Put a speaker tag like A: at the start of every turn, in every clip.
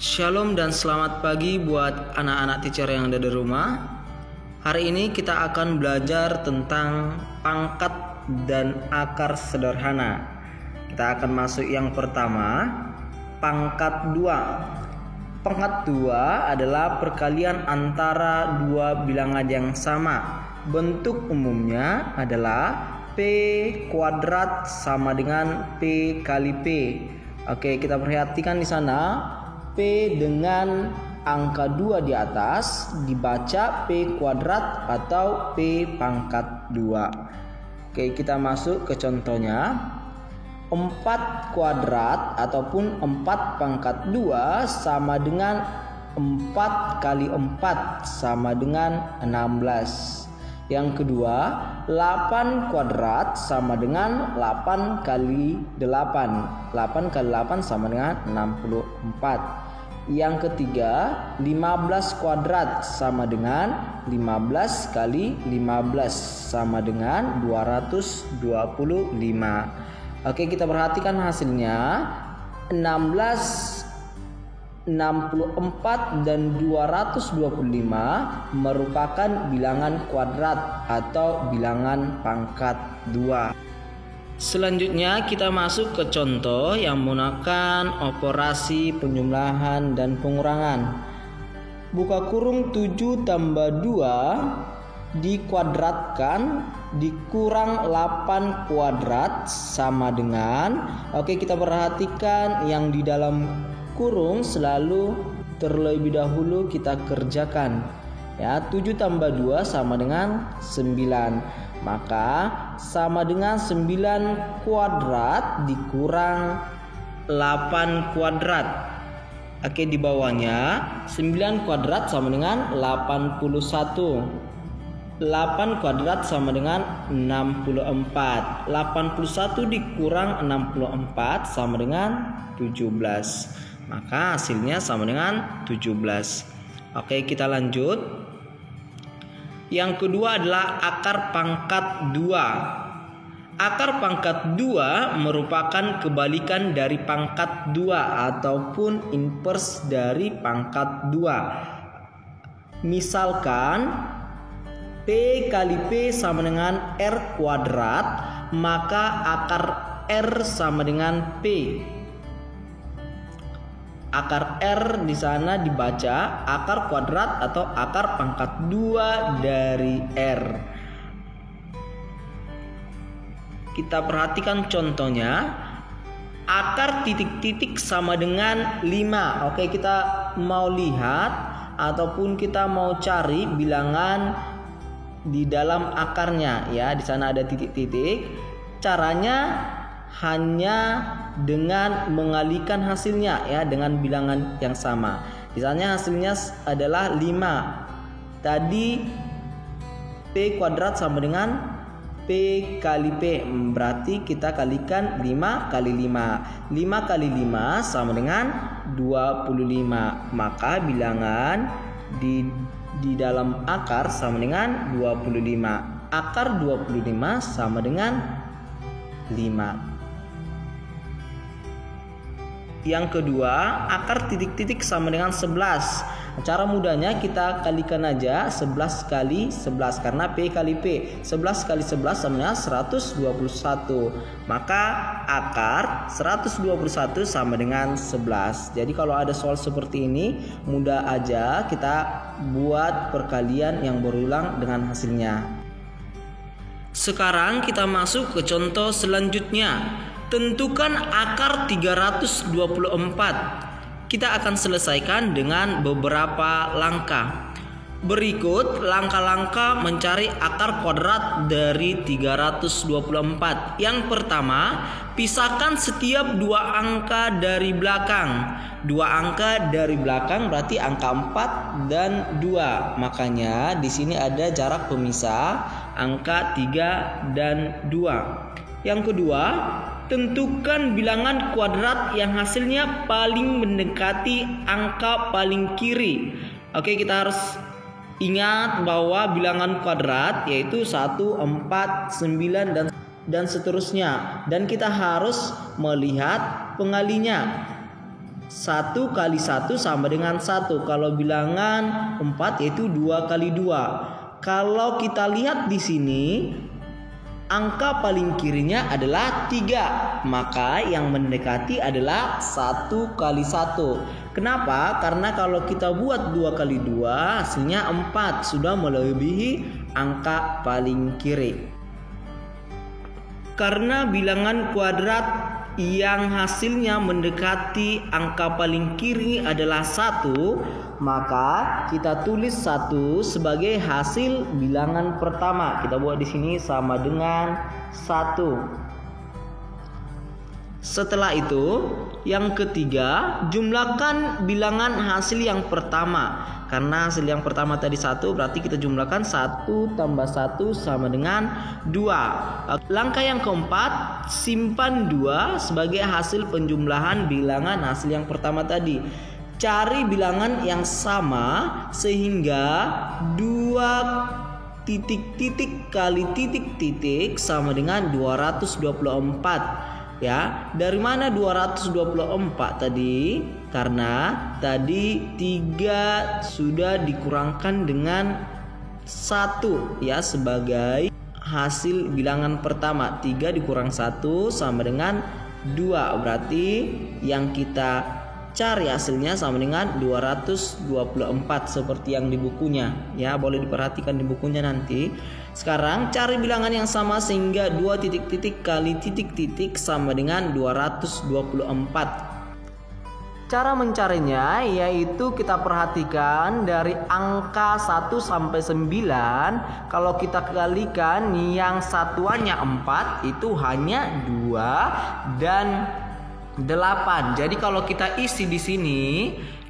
A: Shalom dan selamat pagi buat anak-anak teacher yang ada di rumah. Hari ini kita akan belajar tentang pangkat dan akar sederhana. Kita akan masuk yang pertama, pangkat 2. Pangkat 2 adalah perkalian antara dua bilangan yang sama. Bentuk umumnya adalah P kuadrat sama dengan P kali P. Oke, kita perhatikan di sana P dengan angka 2 di atas dibaca P kuadrat atau P pangkat 2. Oke, kita masuk ke contohnya. 4 kuadrat ataupun 4 pangkat 2 sama dengan 4 kali 4 sama dengan 16. Yang kedua, 8 kuadrat sama dengan 8 kali 8. 8 kali 8 sama dengan 64. Yang ketiga, 15 kuadrat sama dengan 15 kali 15 sama dengan 225. Oke, kita perhatikan hasilnya. 16, 64 dan 225 merupakan bilangan kuadrat atau bilangan pangkat 2. Selanjutnya kita masuk ke contoh yang menggunakan operasi penjumlahan dan pengurangan. Buka kurung 7 tambah 2 dikuadratkan dikurang 8 kuadrat sama dengan, oke, kita perhatikan yang di dalam kurung selalu terlebih dahulu kita kerjakan. Ya, 7 tambah 2 sama dengan 9. Maka sama dengan 9 kuadrat dikurang 8 kuadrat. Oke, di bawahnya 9 kuadrat sama dengan 81. 8 kuadrat sama dengan 64. 81 dikurang 64 sama dengan 17. Maka hasilnya sama dengan 17. Oke, kita lanjut. Yang kedua adalah akar pangkat 2. Akar pangkat 2 merupakan kebalikan dari pangkat 2 ataupun inverse dari pangkat 2. Misalkan P kali P sama dengan R kuadrat, maka akar R sama dengan P. Akar R di sana dibaca akar kuadrat atau akar pangkat 2 dari R. Kita perhatikan contohnya. Akar titik-titik sama dengan 5. Oke, kita mau lihat ataupun kita mau cari bilangan di dalam akarnya, ya. Di sana ada titik-titik. Caranya hanya dengan mengalihkan hasilnya, ya, dengan bilangan yang sama. Misalnya hasilnya adalah 5. Tadi P kuadrat sama dengan P kali P. Berarti kita kalikan 5 kali 5. 5 kali 5 sama dengan 25. Maka bilangan di dalam akar sama dengan 25. Akar 25 sama dengan 5. Yang kedua, akar titik-titik sama dengan 11. Cara mudahnya kita kalikan aja 11 kali 11 karena P kali P. 11 kali 11 sama dengan 121. Maka akar 121 sama dengan 11. Jadi kalau ada soal seperti ini, mudah aja kita buat perkalian yang berulang dengan hasilnya. Sekarang kita masuk ke contoh selanjutnya. Tentukan akar 324. Kita akan selesaikan dengan beberapa langkah. Berikut langkah-langkah mencari akar kuadrat dari 324. Yang pertama, pisahkan setiap dua angka dari belakang. Dua angka dari belakang berarti angka 4 dan 2. Makanya di sini ada jarak pemisah angka 3 dan 2. Yang kedua, tentukan bilangan kuadrat yang hasilnya paling mendekati angka paling kiri. Oke, kita harus ingat bahwa bilangan kuadrat yaitu 1, 4, 9 dan seterusnya. Dan kita harus melihat pengalinya. 1 kali 1 sama dengan 1. Kalau bilangan 4 yaitu 2 kali 2. Kalau kita lihat di sini, angka paling kirinya adalah 3. Maka yang mendekati adalah 1 kali 1. Kenapa? Karena kalau kita buat 2 kali 2 hasilnya 4. Sudah melebihi angka paling kiri. Karena bilangan kuadrat yang hasilnya mendekati angka paling kiri adalah 1, maka kita tulis 1 sebagai hasil bilangan pertama. Kita buat di sini sama dengan 1. Setelah itu, yang ketiga, jumlahkan bilangan hasil yang pertama. Karena hasil yang pertama tadi 1, berarti kita jumlahkan 1 tambah 1 sama dengan 2. Langkah yang keempat, simpan 2 sebagai hasil penjumlahan bilangan hasil yang pertama tadi. Cari bilangan yang sama sehingga 2 titik-titik kali titik-titik sama dengan 224. Ya, dari mana 224 tadi? Karena tadi 3 sudah dikurangkan dengan 1 ya sebagai hasil bilangan pertama. 3 dikurang 1 sama dengan 2. Berarti yang kita cari hasilnya sama dengan 224 seperti yang di bukunya. Ya, boleh diperhatikan di bukunya nanti. Sekarang cari bilangan yang sama sehingga 2 titik-titik kali titik-titik sama dengan 224. Cara mencarinya yaitu kita perhatikan dari angka 1 sampai 9. Kalau kita kalikan yang satuannya 4 itu hanya 2 dan 8. Jadi kalau kita isi di sini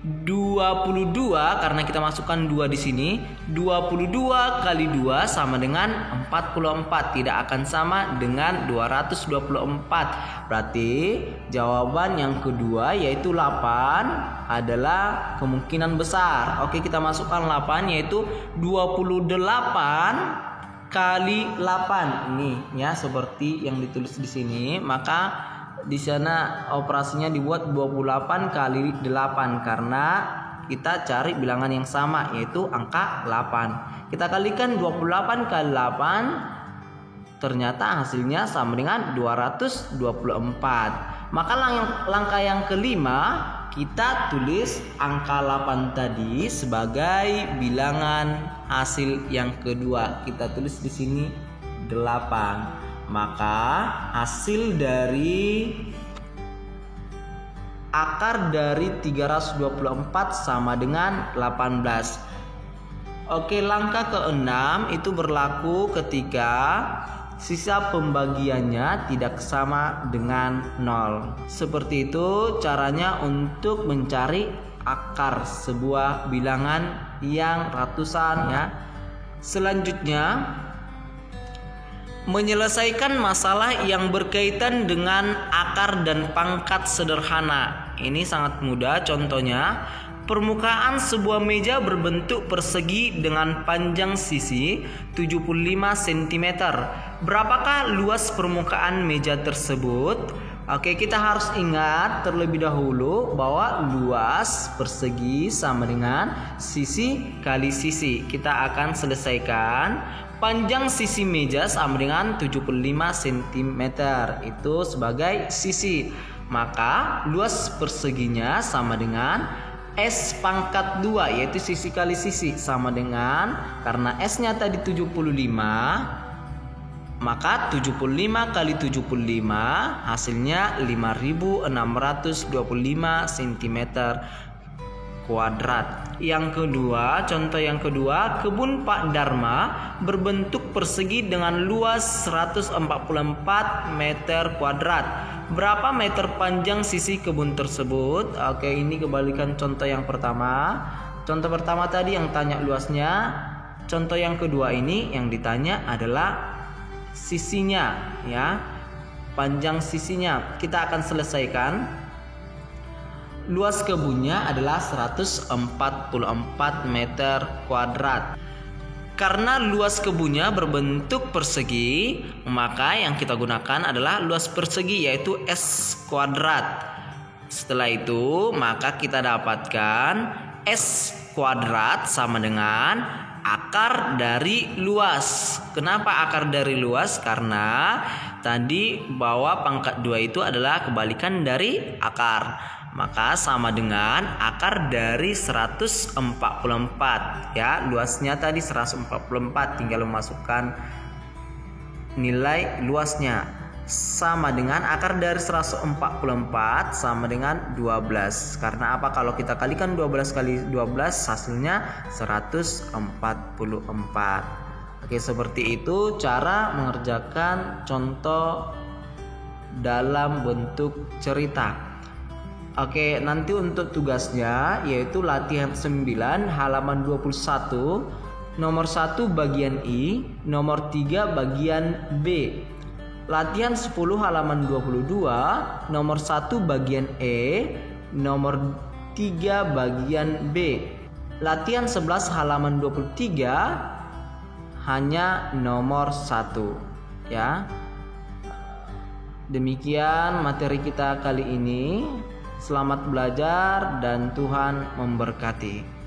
A: 22 karena kita masukkan 2 di sini, 22 kali 2 sama dengan 44, tidak akan sama dengan 224. Berarti jawaban yang kedua yaitu 8 adalah kemungkinan besar. Oke, kita masukkan 8 yaitu 28 kali 8. Ini ya seperti yang ditulis di sini, maka di sana operasinya dibuat 28 kali 8 karena kita cari bilangan yang sama yaitu angka 8. Kita kalikan 28 kali 8, ternyata hasilnya sama dengan 224. Maka langkah yang kelima, kita tulis angka 8 tadi sebagai bilangan hasil yang kedua. Kita tulis di sini 8. Maka hasil dari akar dari 324 sama dengan 18. Oke, langkah keenam itu berlaku ketika sisa pembagiannya tidak sama dengan 0. Seperti itu caranya untuk mencari akar sebuah bilangan yang ratusan ya. Selanjutnya, menyelesaikan masalah yang berkaitan dengan akar dan pangkat sederhana. Ini sangat mudah. Contohnya, permukaan sebuah meja berbentuk persegi dengan panjang sisi 75 cm. Berapakah luas permukaan meja tersebut? Oke, kita harus ingat terlebih dahulu bahwa luas persegi sama dengan sisi kali sisi. Kita akan selesaikan. Panjang sisi meja sama dengan 75 cm. Itu sebagai sisi. Maka luas perseginya sama dengan S pangkat 2, yaitu sisi kali sisi, sama dengan, karena S nya tadi 75, maka 75 kali 75 hasilnya 5625 cm kuadrat. Yang kedua, contoh yang kedua, kebun Pak Dharma berbentuk persegi dengan luas 144 meter kuadrat. Berapa meter panjang sisi kebun tersebut? Oke, ini kebalikan contoh yang pertama. Contoh pertama tadi yang tanya luasnya, contoh yang kedua ini yang ditanya adalah sisinya ya. Panjang sisinya. Kita akan selesaikan. Luas kebunnya adalah 144 meter kuadrat. Karena luas kebunnya berbentuk persegi, maka yang kita gunakan adalah luas persegi yaitu S kuadrat. Setelah itu maka kita dapatkan S kuadrat sama dengan akar dari luas. Kenapa akar dari luas? Karena tadi bahwa pangkat 2 itu adalah kebalikan dari akar. Maka sama dengan akar dari 144 ya. Luasnya tadi 144, tinggal memasukkan nilai luasnya. Sama dengan akar dari 144 sama dengan 12. Karena apa? Kalau kita kalikan 12 kali 12 hasilnya 144. Oke, seperti itu cara mengerjakan contoh dalam bentuk cerita. Oke, nanti untuk tugasnya yaitu latihan 9 halaman 21, nomor 1 bagian I, nomor 3 bagian B. Latihan 10 halaman 22, nomor 1 bagian E, nomor 3 bagian B. Latihan 11 halaman 23 hanya nomor 1 ya. Demikian materi kita kali ini. Selamat belajar dan Tuhan memberkati.